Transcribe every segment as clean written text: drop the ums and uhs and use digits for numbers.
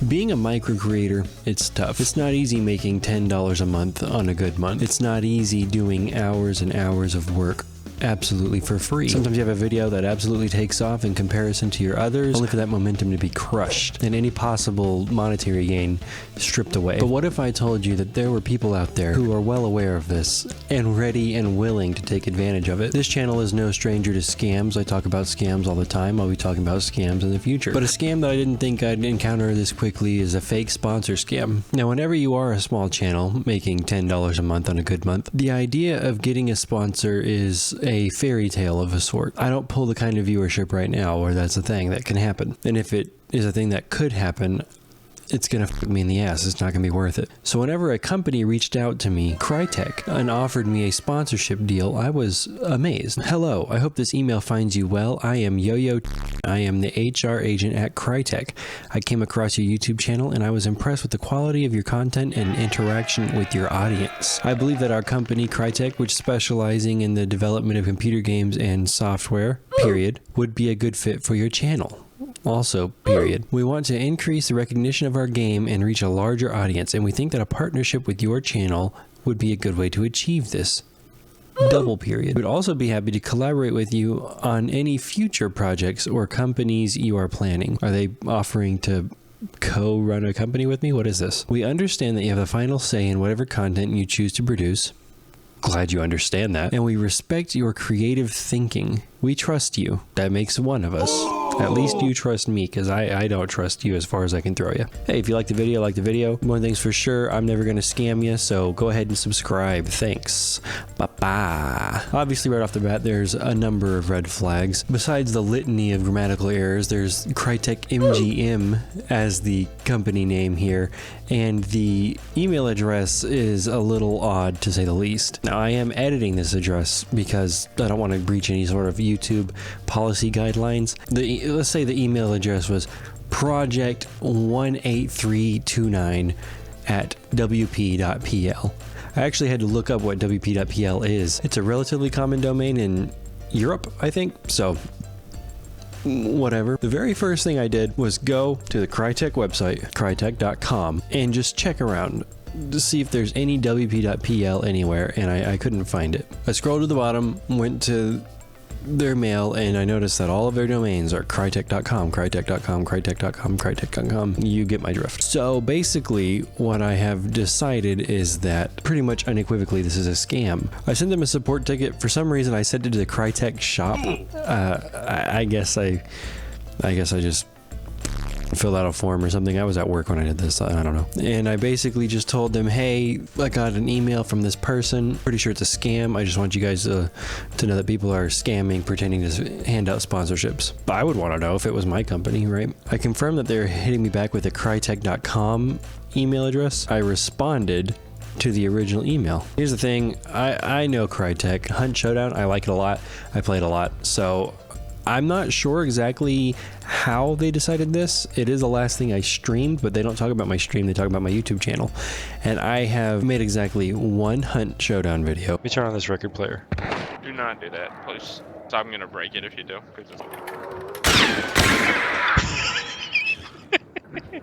Being a micro creator, it's tough. It's not easy making $10 a month on a good month. It's not easy doing hours and hours of work absolutely for free. Sometimes you have a video that absolutely takes off in comparison to your others, only for that momentum to be crushed and any possible monetary gain stripped away. But what if I told you that there were people out there who are well aware of this and ready and willing to take advantage of it? This channel is no stranger to scams. I talk about scams all the time. I'll be talking about scams in the future. But a scam that I didn't think I'd encounter this quickly is a fake sponsor scam. Now, whenever you are a small channel making $10 a month on a good month, the idea of getting a sponsor is a fairy tale of a sort. I don't pull the kind of viewership right now where that's a thing that can happen. And if it is a thing that could happen, it's gonna fuck me in the ass. It's not gonna be worth it. So whenever a company reached out to me, Crytek, and offered me a sponsorship deal, I was amazed. Hello, I hope this email finds you well. I am Yo-Yo. I am the HR agent at Crytek. I came across your YouTube channel and I was impressed with the quality of your content and interaction with your audience. I believe that our company, Crytek, which specializing in the development of computer games and software, period, would be a good fit for your channel. Also, period. We want to increase the recognition of our game and reach a larger audience, and we think that a partnership with your channel would be a good way to achieve this. Double period. We'd also be happy to collaborate with you on any future projects or companies you are planning. Are they offering to co-run a company with me? What is this? We understand that you have the final say in whatever content you choose to produce. Glad you understand that. And we respect your creative thinking. We trust you. That makes one of us. At least you trust me, because I don't trust you as far as I can throw you. Hey, if you like the video, like the video. One thing's for sure, I'm never going to scam you, so go ahead and subscribe. Thanks. Bye-bye. Obviously, right off the bat, there's a number of red flags. Besides the litany of grammatical errors, there's Crytek MGM as the company name here, and the email address is a little odd, to say the least. Now, I am editing this address because I don't want to breach any sort of YouTube policy guidelines. Let's say the email address was project18329@wp.pl. I actually had to look up what wp.pl is. It's a relatively common domain in Europe, I think, so whatever. The very first thing I did was go to the Crytek website, crytek.com, and just check around to see if there's any wp.pl anywhere, and I couldn't find it. I scrolled to the bottom, went to their mail, and I noticed that all of their domains are crytek.com, crytek.com, crytek.com, crytek.com. You get my drift. So basically, what I have decided is that pretty much unequivocally this is a scam. I sent them a support ticket. For some reason, I sent it to the Crytek shop. I guess I just filled out a form or something. I was at work when I did this. I don't know. And I basically just told them, hey, I got an email from this person. Pretty sure it's a scam. I just want you guys to know that people are scamming, pretending to hand out sponsorships. But I would want to know if it was my company, right? I confirmed that they're hitting me back with a crytek.com email address. I responded to the original email. Here's the thing. I know Crytek. Hunt Showdown, I like it a lot. I play it a lot. So I'm not sure exactly how they decided this. It is the last thing I streamed, but they don't talk about my stream. They talk about my YouTube channel. And I have made exactly one Hunt Showdown video. Let me turn on this record player. Do not do that, please. So I'm gonna break it if you do.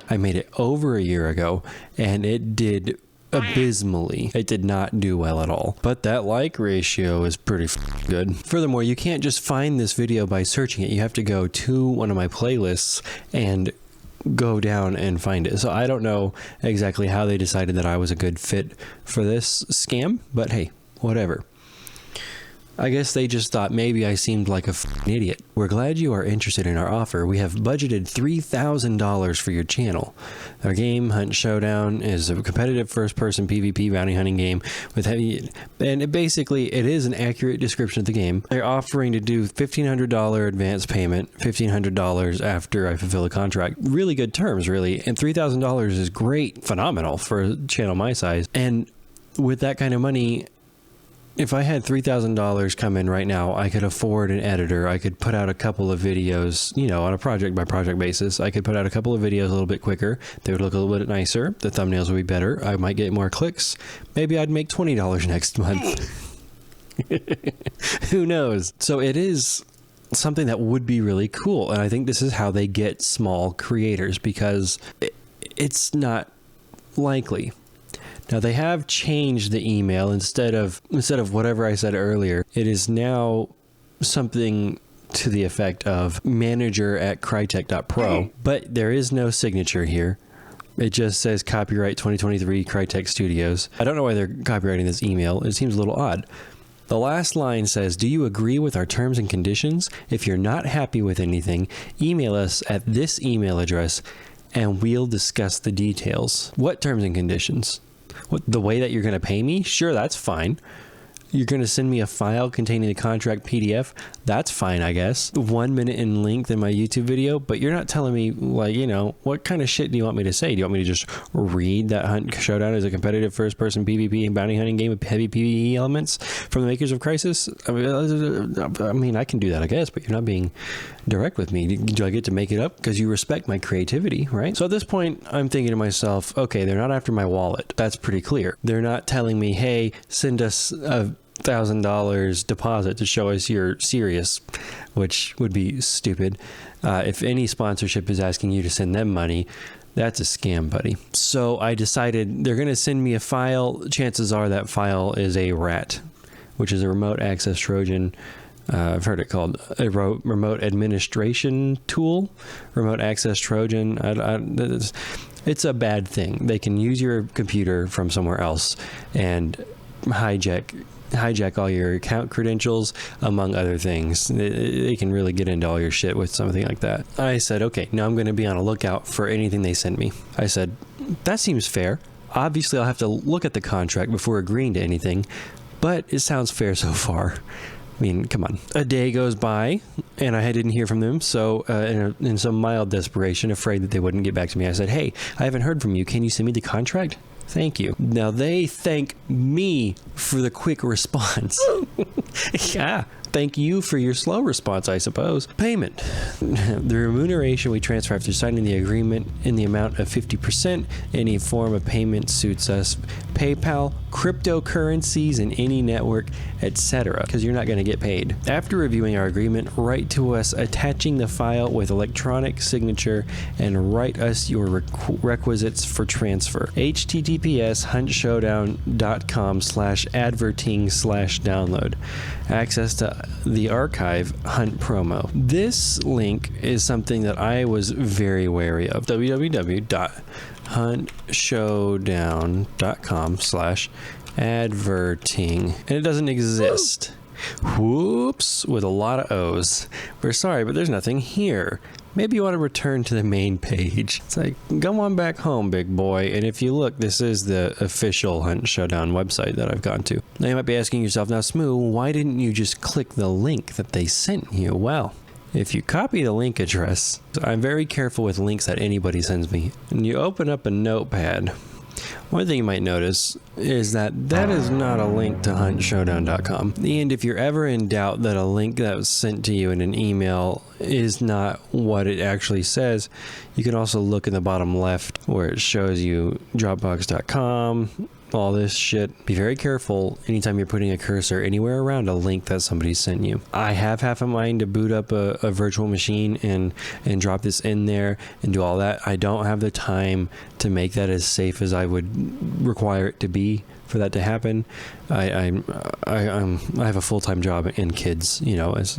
I made it over a year ago, and it did abysmally. It did not do well at all. But that like ratio is pretty good. Furthermore, you can't just find this video by searching it. You have to go to one of my playlists and go down and find it. So I don't know exactly how they decided that I was a good fit for this scam, but hey, whatever. I guess they just thought maybe I seemed like a idiot. We're glad you are interested in our offer. We have budgeted $3,000 for your channel. Our game, Hunt Showdown, is a competitive first-person PvP bounty hunting game with heavy... And it is an accurate description of the game. They're offering to do $1,500 advance payment, $1,500 after I fulfill the contract. Really good terms, really. And $3,000 is great, phenomenal for a channel my size. And with that kind of money, if I had $3,000 come in right now, I could afford an editor. I could put out a couple of videos, you know, on a project by project basis. I could put out a couple of videos a little bit quicker. They would look a little bit nicer. The thumbnails would be better. I might get more clicks. Maybe I'd make $20 next month. Who knows? So it is something that would be really cool. And I think this is how they get small creators, because it's not likely. Now they have changed the email. Instead of whatever I said earlier, it is now something to the effect of manager@crytek.pro, but there is no signature here. It just says copyright 2023 Crytek Studios. I don't know why they're copywriting this email. It seems a little odd. The last line says, "Do you agree with our terms and conditions? If you're not happy with anything, email us at this email address and we'll discuss the details." What terms and conditions? What, the way that you're going to pay me? Sure, that's fine. You're going to send me a file containing the contract PDF? That's fine, I guess. 1 minute in length in my YouTube video, but you're not telling me, like, you know, what kind of shit do you want me to say? Do you want me to just read that Hunt Showdown is a competitive first-person PvP and bounty hunting game with heavy PvE elements from the makers of Crysis? I mean, I can do that, I guess, but you're not being direct with me. Do I get to make it up? Because you respect my creativity, right? So at this point, I'm thinking to myself, okay, they're not after my wallet. That's pretty clear. They're not telling me, hey, send us a $1,000 deposit to show us you're serious, which would be stupid. If any sponsorship is asking you to send them money, that's a scam, buddy. So I decided they're going to send me a file. Chances are that file is a RAT, which is a remote access Trojan. I've heard it called a remote administration tool, remote access Trojan. It's a bad thing. They can use your computer from somewhere else and hijack all your account credentials, among other things. They can really get into all your shit with something like that. I said, okay, now I'm going to be on a lookout for anything they send me. I said, that seems fair. Obviously, I'll have to look at the contract before agreeing to anything, but it sounds fair so far. I mean, come on. A day goes by, and I didn't hear from them, so in some mild desperation, afraid that they wouldn't get back to me, I said, hey, I haven't heard from you. Can you send me the contract? Thank you. Now they thank me for the quick response. Yeah. Thank you for your slow response, I suppose. Payment. The remuneration we transfer after signing the agreement in the amount of 50%. Any form of payment suits us. PayPal, cryptocurrencies, and any network, etc. Because you're not going to get paid. After reviewing our agreement, write to us attaching the file with electronic signature and write us your requisites for transfer. https://huntshowdown.com/adverting/download. Access to the archive Hunt promo. This link is something that I was very wary of. www.huntshowdown.com/adverting. And it doesn't exist. Whoops, with a lot of O's. We're sorry, but there's nothing here. Maybe you want to return to the main page. It's like, go on back home, big boy. And if you look, this is the official Hunt Showdown website that I've gone to. Now you might be asking yourself, now Smoo, why didn't you just click the link that they sent you? Well, if you copy the link address, I'm very careful with links that anybody sends me. And you open up a notepad. One thing you might notice is that that is not a link to huntshowdown.com. And if you're ever in doubt that a link that was sent to you in an email is not what it actually says, you can also look in the bottom left where it shows you dropbox.com, all this shit. Be very careful anytime you're putting a cursor anywhere around a link that somebody sent you. I have half a mind to boot up a virtual machine and drop this in there and do all that. I don't have the time to make that as safe as I would require it to be for that to happen. I have a full-time job and kids, you know. It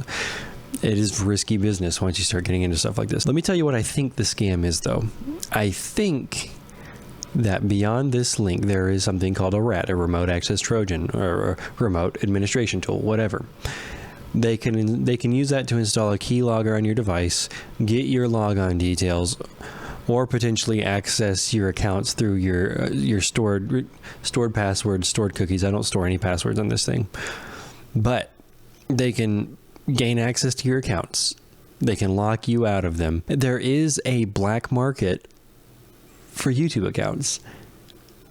is risky business once you start getting into stuff like this. Let me tell you what I think the scam is, though. I think that beyond this link, there is something called a RAT, a remote access Trojan, or a remote administration tool, whatever. They can use that to install a keylogger on your device, get your logon details, or potentially access your accounts through your stored passwords, stored cookies. I don't store any passwords on this thing, but they can gain access to your accounts. They can lock you out of them. There is a black market for YouTube accounts.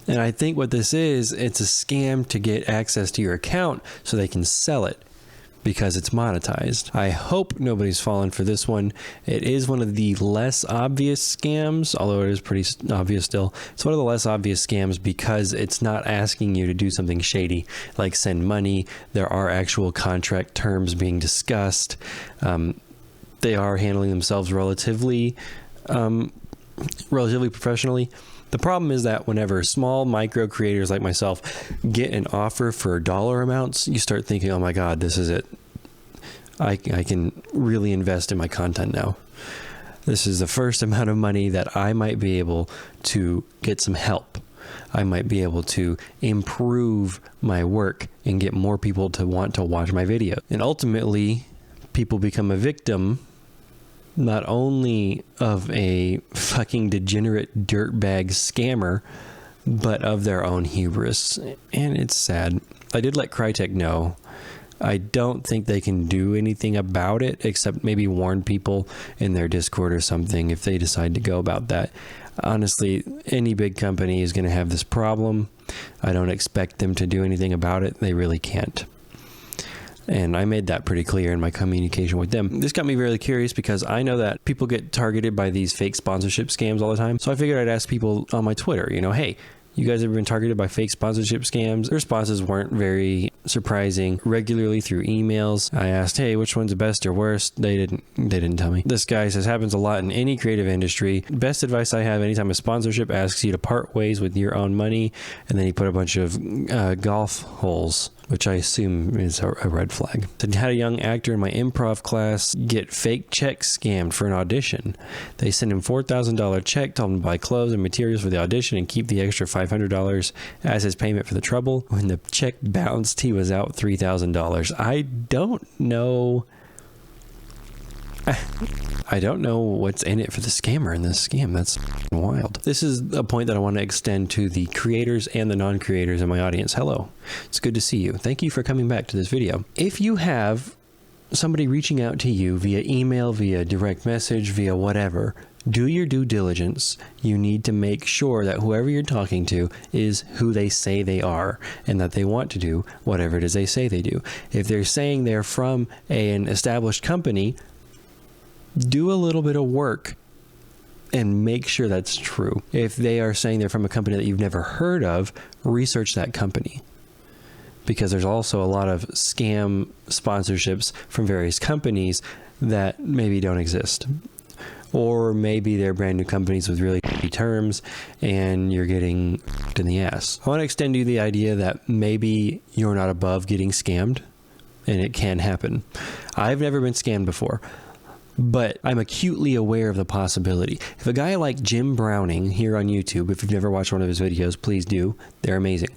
And I think what this is, it's a scam to get access to your account so they can sell it because it's monetized. I hope nobody's fallen for this one. It is one of the less obvious scams, although it is pretty obvious still. It's one of the less obvious scams because it's not asking you to do something shady like send money. There are actual contract terms being discussed. They are handling themselves relatively relatively professionally. The problem is that whenever small micro creators like myself get an offer for dollar amounts, you start thinking, oh my God, this is it. I can really invest in my content now. This is the first amount of money that I might be able to get some help. I might be able to improve my work and get more people to want to watch my video. And ultimately, people become a victim not only of a fucking degenerate dirtbag scammer, but of their own hubris. And it's sad. I did let Crytek know. I don't think they can do anything about it except maybe warn people in their Discord or something if they decide to go about that. Honestly, any big company is going to have this problem. I don't expect them to do anything about it. They really can't. And I made that pretty clear in my communication with them. This got me really curious because I know that people get targeted by these fake sponsorship scams all the time. So I figured I'd ask people on my Twitter, you know, hey, you guys have been targeted by fake sponsorship scams? The responses weren't very surprising. Regularly through emails, I asked, hey, which one's the best or worst? They didn't tell me. This guy says, happens a lot in any creative industry. Best advice I have, anytime a sponsorship asks you to part ways with your own money, and then he put a bunch of golf holes, which I assume is a red flag. I had a young actor in my improv class get fake checks scammed for an audition. They sent him $4,000 check, told him to buy clothes and materials for the audition and keep the extra $500 as his payment for the trouble. When the check bounced, he was out $3,000. I don't know what's in it for the scammer in this scam. That's wild. This is a point that I want to extend to the creators and the non-creators in my audience. Hello. It's good to see you. Thank you for coming back to this video. If you have somebody reaching out to you via email, via direct message, via whatever, do your due diligence. You need to make sure that whoever you're talking to is who they say they are and that they want to do whatever it is they say they do. If they're saying they're from an established company, do a little bit of work and make sure that's true. If they are saying they're from a company that you've never heard of, research that company. Because there's also a lot of scam sponsorships from various companies that maybe don't exist. Or maybe they're brand new companies with really shitty terms and you're getting in the ass. I want to extend you the idea that maybe you're not above getting scammed, and it can happen. I've never been scammed before, but I'm acutely aware of the possibility. If a guy like Jim Browning here on YouTube, if you've never watched one of his videos, please do. They're amazing.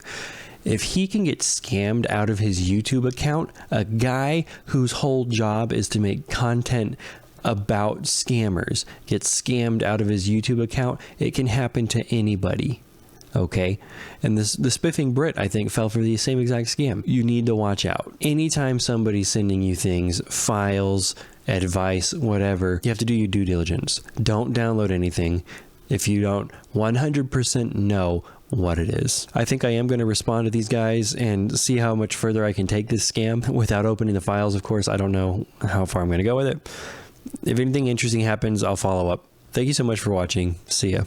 If he can get scammed out of his YouTube account, a guy whose whole job is to make content about scammers gets scammed out of his YouTube account, it can happen to anybody. Okay, and the Spiffing Brit, I think, fell for the same exact scam. You need to watch out. Anytime somebody's sending you things, files, advice, whatever, you have to do your due diligence. Don't download anything if you don't 100% know what it is. I think I am going to respond to these guys and see how much further I can take this scam without opening the files. Of course, I don't know how far I'm going to go with it. If anything interesting happens, I'll follow up. Thank you so much for watching. See ya.